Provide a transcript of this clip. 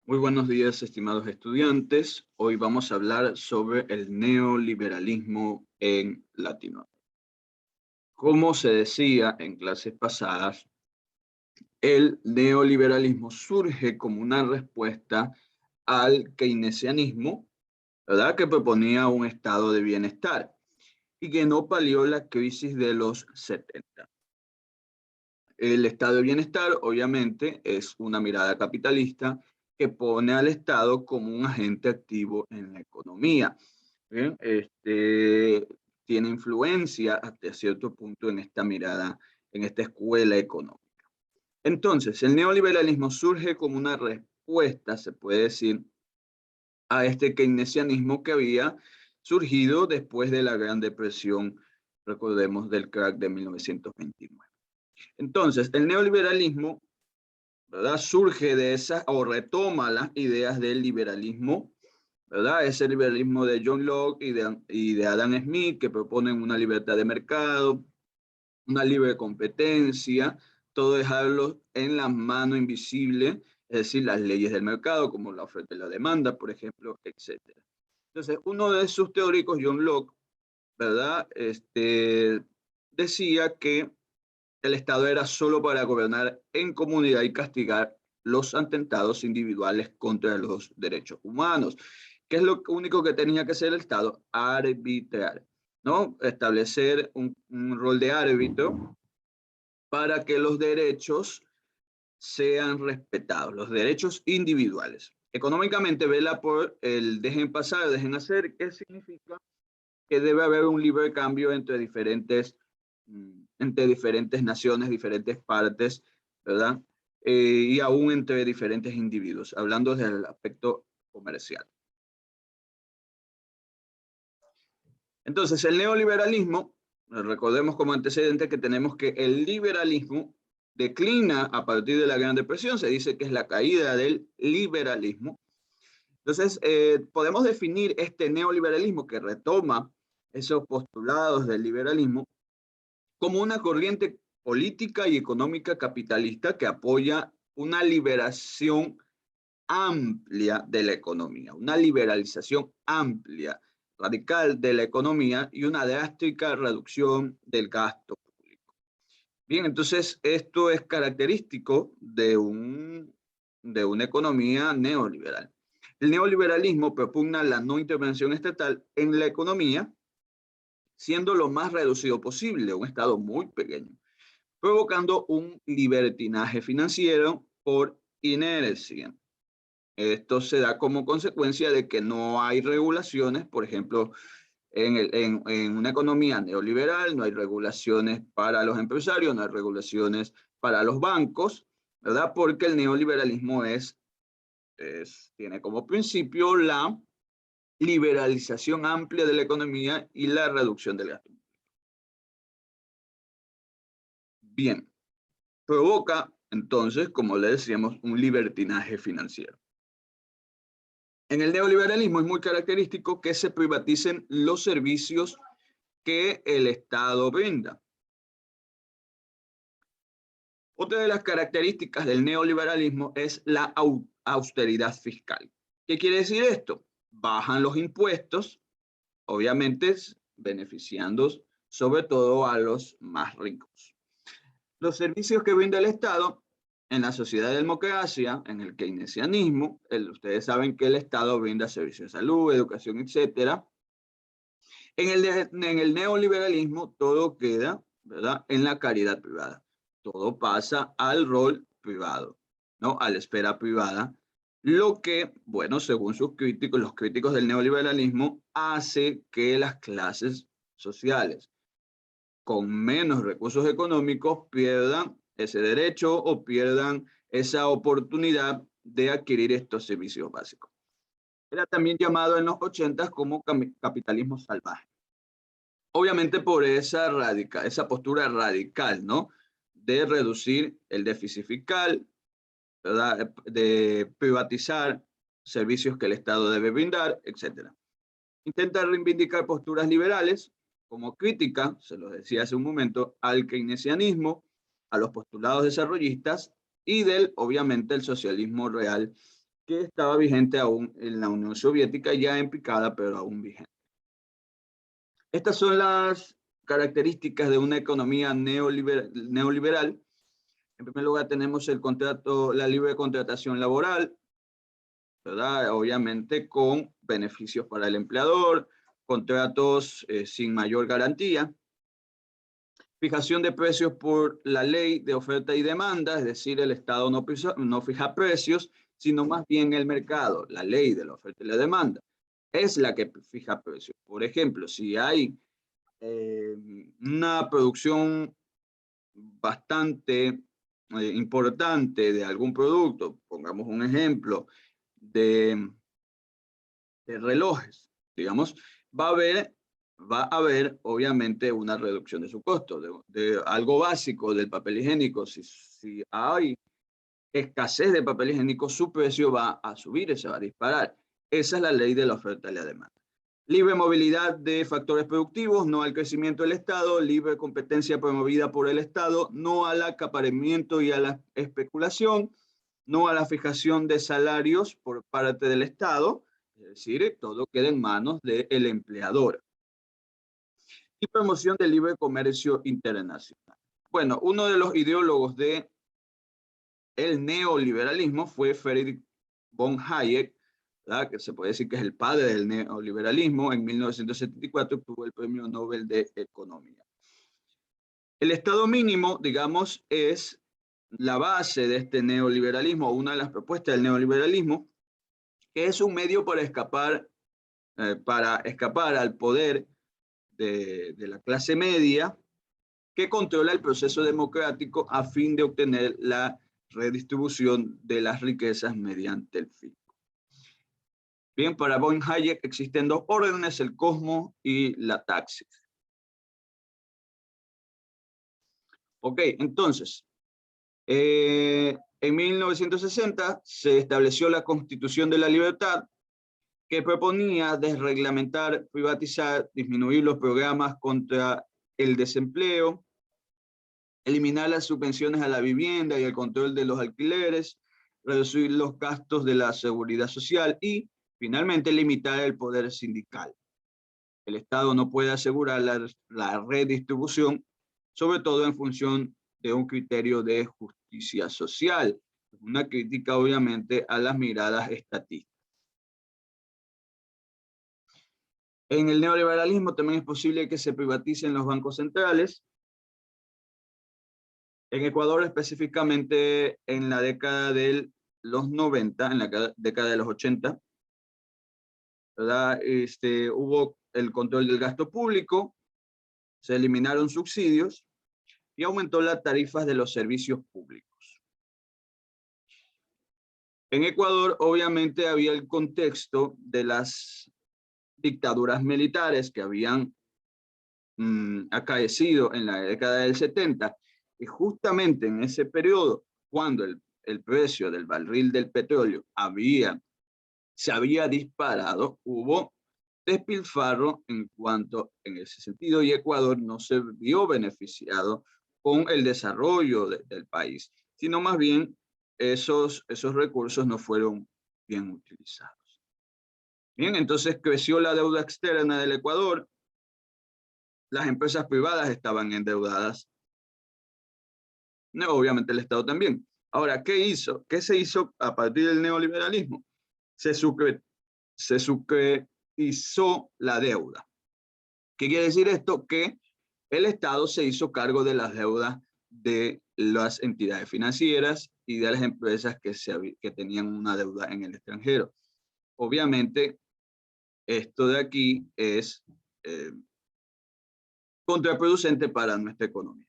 Muy buenos días, estimados estudiantes. Hoy vamos a hablar sobre el neoliberalismo en Latinoamérica. Como se decía en clases pasadas, el neoliberalismo surge como una respuesta al keynesianismo, ¿verdad? Que proponía un estado de bienestar y que no palió la crisis de los 70. El estado de bienestar, obviamente, es una mirada capitalista que pone al Estado como un agente activo en la economía. ¿Bien? Tiene influencia hasta cierto punto en esta mirada, en esta escuela económica. Entonces, el neoliberalismo surge como una respuesta, se puede decir, a este keynesianismo que había surgido después de la Gran Depresión, recordemos, del crack de 1929. Entonces, el neoliberalismo, ¿verdad? Surge de esas o retoma las ideas del liberalismo, ¿verdad? Ese liberalismo de John Locke y de Adam Smith, que proponen una libertad de mercado, una libre competencia, todo dejarlo en la mano invisible, es decir, las leyes del mercado, como la oferta y la demanda, por ejemplo, etcétera. Entonces, uno de sus teóricos, John Locke, ¿verdad? Decía que el Estado era solo para gobernar en comunidad y castigar los atentados individuales contra los derechos humanos. ¿Qué es lo único que tenía que hacer el Estado? Arbitrar, ¿no? Establecer un rol de árbitro para que los derechos sean respetados, los derechos individuales. Económicamente vela por el dejen pasar, dejen hacer, ¿qué significa? Que debe haber un libre cambio entre diferentes naciones, diferentes partes, ¿verdad? Y aún entre diferentes individuos, hablando del aspecto comercial. Entonces, el neoliberalismo, recordemos como antecedente que tenemos que el liberalismo declina a partir de la Gran Depresión, se dice que es la caída del liberalismo. Entonces, podemos definir este neoliberalismo que retoma esos postulados del liberalismo como una corriente política y económica capitalista que apoya una liberación amplia de la economía, una liberalización amplia, radical de la economía y una drástica reducción del gasto público. Bien, entonces esto es característico de una economía neoliberal. El neoliberalismo propugna la no intervención estatal en la economía, siendo lo más reducido posible, un Estado muy pequeño, provocando un libertinaje financiero por inercia. Esto se da como consecuencia de que no hay regulaciones, por ejemplo, en una economía neoliberal no hay regulaciones para los empresarios, no hay regulaciones para los bancos, ¿verdad? Porque el neoliberalismo tiene como principio la liberalización amplia de la economía y la reducción del gasto. Bien, provoca entonces, como le decíamos, un libertinaje financiero. En el neoliberalismo es muy característico que se privaticen los servicios que el Estado brinda. Otra de las características del neoliberalismo es la austeridad fiscal. ¿Qué quiere decir esto? Bajan los impuestos, obviamente beneficiando sobre todo a los más ricos. Los servicios que brinda el Estado en la sociedad de democracia, en el keynesianismo, ustedes saben que el Estado brinda servicios de salud, educación, etcétera. En el neoliberalismo todo queda, ¿verdad?, en la caridad privada. Todo pasa al rol privado, ¿no? A la esfera privada, lo que, bueno, según sus críticos, los críticos del neoliberalismo, hace que las clases sociales con menos recursos económicos pierdan ese derecho o pierdan esa oportunidad de adquirir estos servicios básicos. Era también llamado en los 80 como capitalismo salvaje. Obviamente por esa postura radical, ¿no? De reducir el déficit fiscal, ¿verdad? De privatizar servicios que el Estado debe brindar, etcétera. Intenta reivindicar posturas liberales como crítica, se lo decía hace un momento, al keynesianismo, a los postulados desarrollistas y obviamente, el socialismo real que estaba vigente aún en la Unión Soviética, ya en picada, pero aún vigente. Estas son las características de una economía neoliberal. En primer lugar, tenemos el contrato, la libre contratación laboral, ¿verdad? Obviamente con beneficios para el empleador, contratos sin mayor garantía, fijación de precios por la ley de oferta y demanda, es decir, el Estado no fija precios, sino más bien el mercado, la ley de la oferta y la demanda, es la que fija precios. Por ejemplo, si hay una producción bastante importante de algún producto, pongamos un ejemplo de relojes, digamos, va a haber obviamente una reducción de su costo, de algo básico del papel higiénico. Si hay escasez de papel higiénico, su precio va a subir, se va a disparar. Esa es la ley de la oferta y la demanda. Libre movilidad de factores productivos, no al crecimiento del Estado. Libre competencia promovida por el Estado, no al acaparamiento y a la especulación. No a la fijación de salarios por parte del Estado, es decir, todo queda en manos del empleador. Y promoción del libre comercio internacional. Bueno, uno de los ideólogos del neoliberalismo fue Friedrich von Hayek, ¿verdad? Que se puede decir que es el padre del neoliberalismo. En 1974 obtuvo el Premio Nobel de Economía. El Estado mínimo, digamos, es la base de este neoliberalismo, una de las propuestas del neoliberalismo, que es un medio para escapar al poder de la clase media, que controla el proceso democrático a fin de obtener la redistribución de las riquezas mediante el fisco. Bien, para von Hayek existen dos órdenes, el cosmos y la taxis. Ok, entonces, en 1960 se estableció la Constitución de la Libertad, que proponía desreglamentar, privatizar, disminuir los programas contra el desempleo, eliminar las subvenciones a la vivienda y el control de los alquileres, reducir los gastos de la seguridad social y, finalmente, limitar el poder sindical. El Estado no puede asegurar la redistribución, sobre todo en función de un criterio de justicia social. Una crítica, obviamente, a las miradas estatistas. En el neoliberalismo también es posible que se privaticen los bancos centrales. En Ecuador, específicamente en la década de los 90, en la década de los 80, ¿verdad? Hubo el control del gasto público, se eliminaron subsidios y aumentó las tarifas de los servicios públicos. En Ecuador, obviamente, había el contexto de las dictaduras militares que habían acaecido en la década del 70, y justamente en ese periodo, cuando el precio del barril del petróleo se había disparado, hubo despilfarro en ese sentido, y Ecuador no se vio beneficiado con el desarrollo del país, sino más bien esos recursos no fueron bien utilizados. Bien, entonces creció la deuda externa del Ecuador, las empresas privadas estaban endeudadas, obviamente el Estado también. Ahora, ¿qué hizo? ¿Qué se hizo a partir del neoliberalismo? Se sucretizó la deuda. ¿Qué quiere decir esto? Que el Estado se hizo cargo de las deudas de las entidades financieras y de las empresas que tenían una deuda en el extranjero. Obviamente, esto de aquí es contraproducente para nuestra economía.